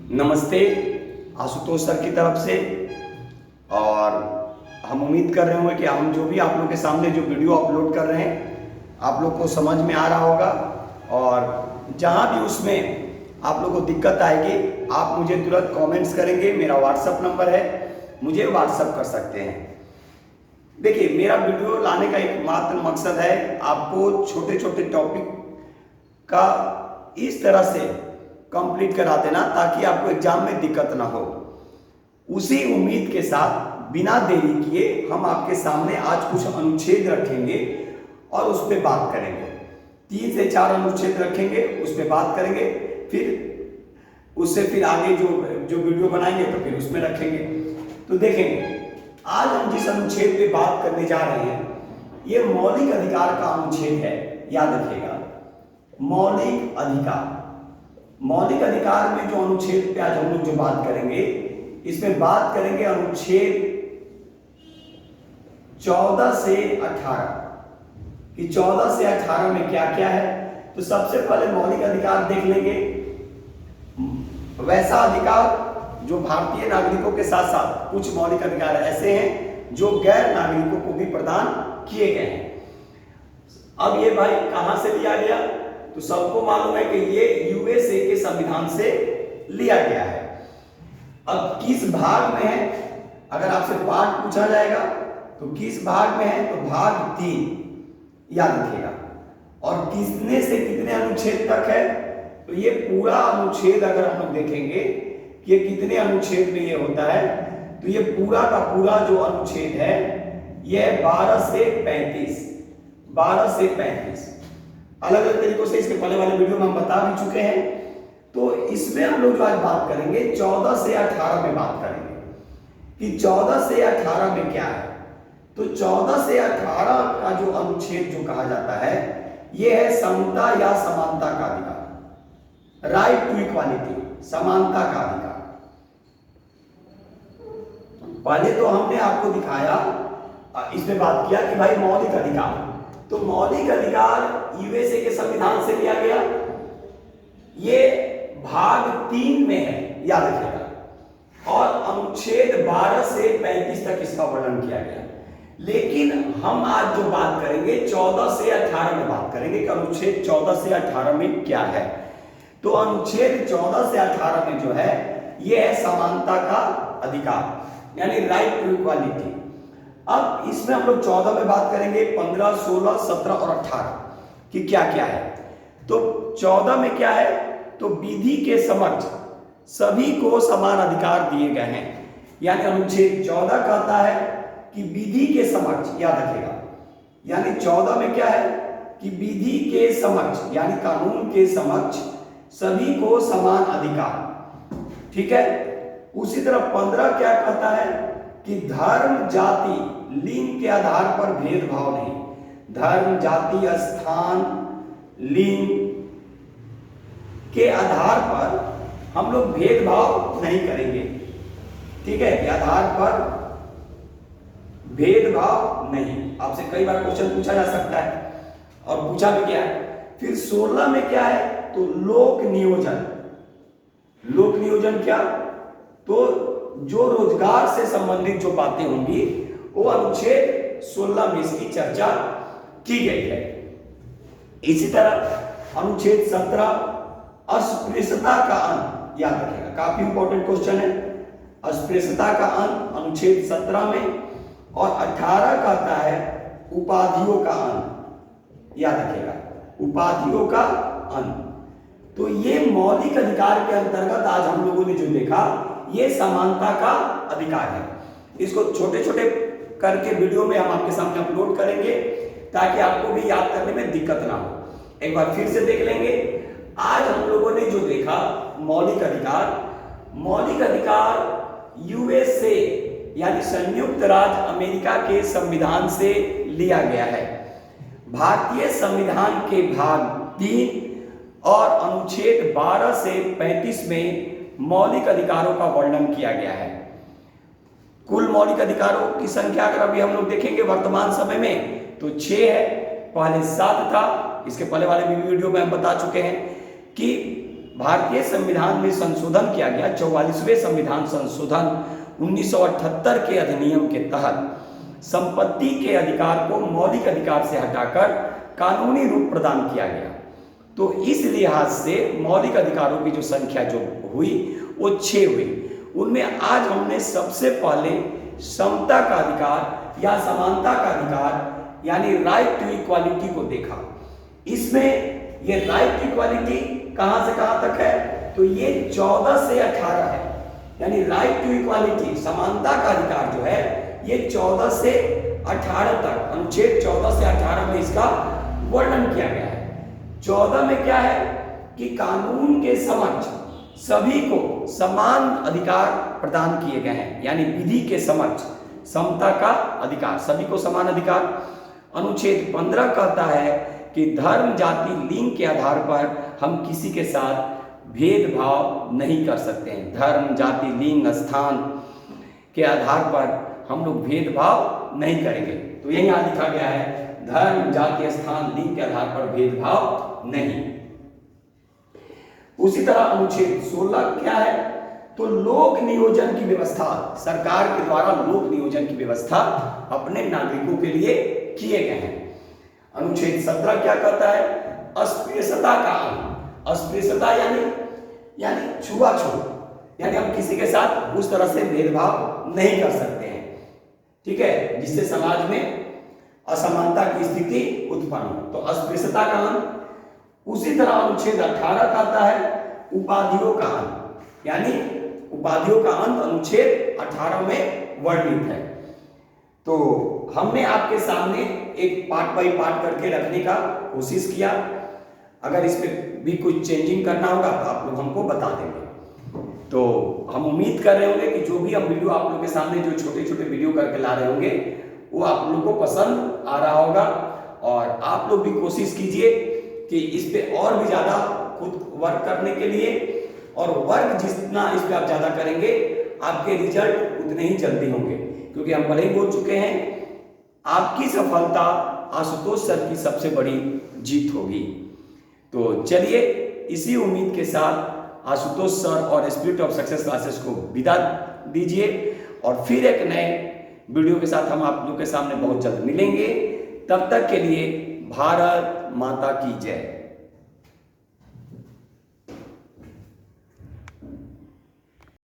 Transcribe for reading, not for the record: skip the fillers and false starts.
नमस्ते आशुतोष सर की तरफ से। और हम उम्मीद कर रहे होंगे कि हम जो भी आप लोग के सामने जो वीडियो अपलोड कर रहे हैं आप लोग को समझ में आ रहा होगा। और जहां भी उसमें आप लोग को दिक्कत आएगी आप मुझे तुरंत कमेंट्स करेंगे। मेरा व्हाट्सअप नंबर है, मुझे व्हाट्सअप कर सकते हैं। देखिए, मेरा वीडियो लाने का एकमात्र मकसद है आपको छोटे छोटे टॉपिक का इस तरह से कंप्लीट करा देना ताकि आपको एग्जाम में दिक्कत ना हो। उसी उम्मीद के साथ बिना देरी किए हम आपके सामने आज कुछ अनुच्छेद रखेंगे और उस पर बात करेंगे। 3 से 4 अनुच्छेद रखेंगे, उस पर बात करेंगे, फिर उससे फिर आगे जो वीडियो बनाएंगे तो फिर उसमें रखेंगे। तो देखेंगे आज हम जिस अनुच्छेद पे बात करने जा रहे हैं ये मौलिक अधिकार का अनुच्छेद है। याद रखिएगा, मौलिक अधिकार। मौलिक अधिकार में जो अनुच्छेद पे आज हम लोग जो बात करेंगे इसमें बात करेंगे अनुच्छेद 14 से 18 कि 14 से 18 में क्या क्या है। तो सबसे पहले मौलिक अधिकार देख लेंगे। वैसा अधिकार जो भारतीय नागरिकों के साथ साथ कुछ मौलिक अधिकार ऐसे हैं जो गैर नागरिकों को भी प्रदान किए गए हैं। अब ये भाई कहां से लिया गया तो सबको मालूम है कि ये यूएसए के संविधान से लिया गया है। अब किस भाग में है, अगर आपसे पार्ट पूछा जाएगा तो किस भाग में है तो भाग 3 याद रखिएगा। और कितने से कितने अनुच्छेद तक है तो ये पूरा अनुच्छेद अगर हम लोग देखेंगे कि ये कितने अनुच्छेद में ये होता है तो ये पूरा का पूरा जो अनुच्छेद है ये 12 से 35 अलग अलग तरीकों से इसके पहले वाले वीडियो में हम बता भी चुके हैं। तो इसमें हम लोग जो आज बात करेंगे 14 से 18 में बात करेंगे कि 14 से 18 में क्या है। तो 14 से 18 का जो अनुच्छेद जो कहा जाता है यह है समता या समानता का अधिकार, राइट टू इक्वालिटी, समानता का अधिकार। पहले तो हमने आपको दिखाया, इसमें बात किया कि भाई मौलिक अधिकार, तो मौलिक अधिकार यूएसए के संविधान से लिया गया। ये भाग 3 में है, याद रखिएगा। और अनुच्छेद 12 से 35 तक इसका वर्णन किया गया। लेकिन हम आज जो बात करेंगे 14 से 18 में बात करेंगे कि अनुच्छेद 14 से 18 में क्या है। तो अनुच्छेद 14 से 18 में जो है यह है समानता का अधिकार यानी राइट टू इक्वालिटी। अब इसमें हम लोग 14 में बात करेंगे, 15, 16, 17 और 18 कि क्या क्या है। तो 14 में क्या है तो विधि के समक्ष सभी को समान अधिकार दिए गए हैं। यानी अनुच्छेद 14 कहता है कि विधि के समक्ष, याद रखिएगा, यानी 14 में क्या है कि विधि के समक्ष यानी कानून के समक्ष सभी को समान अधिकार। ठीक है। उसी तरह 15 क्या कहता है कि धर्म, जाति, लिंग के आधार पर भेदभाव नहीं। धर्म, जाति, स्थान, लिंग के आधार पर हम लोग भेदभाव नहीं करेंगे। ठीक है, के आधार पर भेदभाव नहीं। आपसे कई बार क्वेश्चन पूछा जा सकता है और पूछा भी क्या है। फिर 16 में क्या है तो लोक नियोजन। लोक नियोजन क्या तो जो रोजगार से संबंधित जो बातें होंगी वो अनुच्छेद 16 में इसकी चर्चा की गई है। इसी तरह अनुच्छेद 17 अस्पृश्यता का अंत, याद रखिएगा, काफी इंपॉर्टेंट क्वेश्चन है। अस्पृश्यता का अंत अनुच्छेद 17 में। और 18 कहता है उपाधियों का अंत, याद रखिएगा, उपाधियों का अंत। तो ये मौलिक अधिकार के अंतर्गत आज हम लोगों ने जो देखा ये समानता का अधिकार है। इसको छोटे छोटे करके वीडियो में हम आपके सामने अपलोड करेंगे ताकि आपको भी याद करने में दिक्कत ना हो। एक बार फिर से देख लेंगे। आज हम लोगों ने जो देखा मौलिक अधिकार, मौलिक अधिकार यूएसए यानी संयुक्त राज्य अमेरिका के संविधान से लिया गया है। भारतीय संविधान के भाग 3 और अनुच्छेद 12 से 35 में मौलिक अधिकारों का वर्णन किया गया है। कुल मौलिक अधिकारों की संख्या अगर अभी हम लोग देखेंगे वर्तमान समय में तो 6 है, पहले 7 था। इसके पहले वाले वीडियो में हम बता चुके हैं कि भारतीय संविधान में संशोधन किया गया। 44वें संविधान संशोधन 1978 के अधिनियम के तहत संपत्ति के अधिकार को मौलिक अधिकार से हटाकर कानूनी रूप प्रदान किया गया। तो इस लिहाज से मौलिक अधिकारों की जो संख्या जो हुई वो 6 हुई। उनमें आज हमने सबसे पहले समता का अधिकार या समानता का अधिकार यानी राइट टू इक्वालिटी को देखा। इसमें ये राइट टू इक्वालिटी कहां से कहां तक है, तो ये 14 से 18 है। यानी राइट टू इक्वालिटी समानता का अधिकार जो है ये 14 से 18 तक, अनुच्छेद 14 से 18 में इसका वर्णन किया गया है। 14 में क्या है कि कानून के समक्ष सभी को समान अधिकार प्रदान किए गए हैं, यानी विधि के समक्ष समता का अधिकार, सभी को समान अधिकार। अनुच्छेद 15 कहता है कि धर्म, जाति, लिंग के आधार पर हम किसी के साथ भेदभाव नहीं कर सकते हैं। धर्म, जाति, लिंग, स्थान के आधार पर हम लोग भेदभाव नहीं करेंगे। तो यही यहाँ लिखा गया है, धर्म, जाति, स्थान, लिंग के आधार पर भेदभाव नहीं। उसी तरह अनुच्छेद 16 क्या है, तो लोक नियोजन की व्यवस्था, सरकार के द्वारा लोक नियोजन की व्यवस्था अपने नागरिकों के लिए किए गए हैं। अनुच्छेद 17 क्या कहता है, अस्पृश्यता का अंत। अस्पृश्यता यानी छुआछूत, यानी हम किसी के साथ उस तरह से भेदभाव नहीं कर सकते हैं, ठीक है, जिससे समाज में असमानता की स्थिति उत्पन्न हो। तो अस्पृश्यता का अंत। उसी तरह अनुच्छेद 18 कहता है उपाधियों का अंत, यानी उपाधियों का अंत अनुच्छेद 18 में वर्णित है। तो हमने आपके सामने एक पार्ट बाय पार्ट करके रखने का कोशिश किया। अगर इसमें भी कुछ चेंजिंग करना होगा तो आप लोग हमको बता देंगे। तो हम उम्मीद कर रहे होंगे कि जो भी हम वीडियो आप लोग के सामने जो छोटे छोटे वीडियो करके ला रहे होंगे वो आप लोग को पसंद आ रहा होगा, और आप लोग भी कोशिश कीजिए कि इस पे और भी ज़्यादा खुद वर्क करने के लिए, और वर्क जितना इस पे आप ज़्यादा करेंगे आपके रिजल्ट उतने ही जल्दी होंगे, क्योंकि हम पहले ही बोल चुके हैं आपकी सफलता आशुतोष सर की सबसे बड़ी जीत होगी। तो चलिए इसी उम्मीद के साथ आशुतोष सर और स्पिरिट ऑफ सक्सेस क्लासेस को विदा दीजिए, और फिर एक नए वीडियो के साथ हम आप लोग के सामने बहुत जल्द मिलेंगे। तब तक के लिए भारत माता की जय।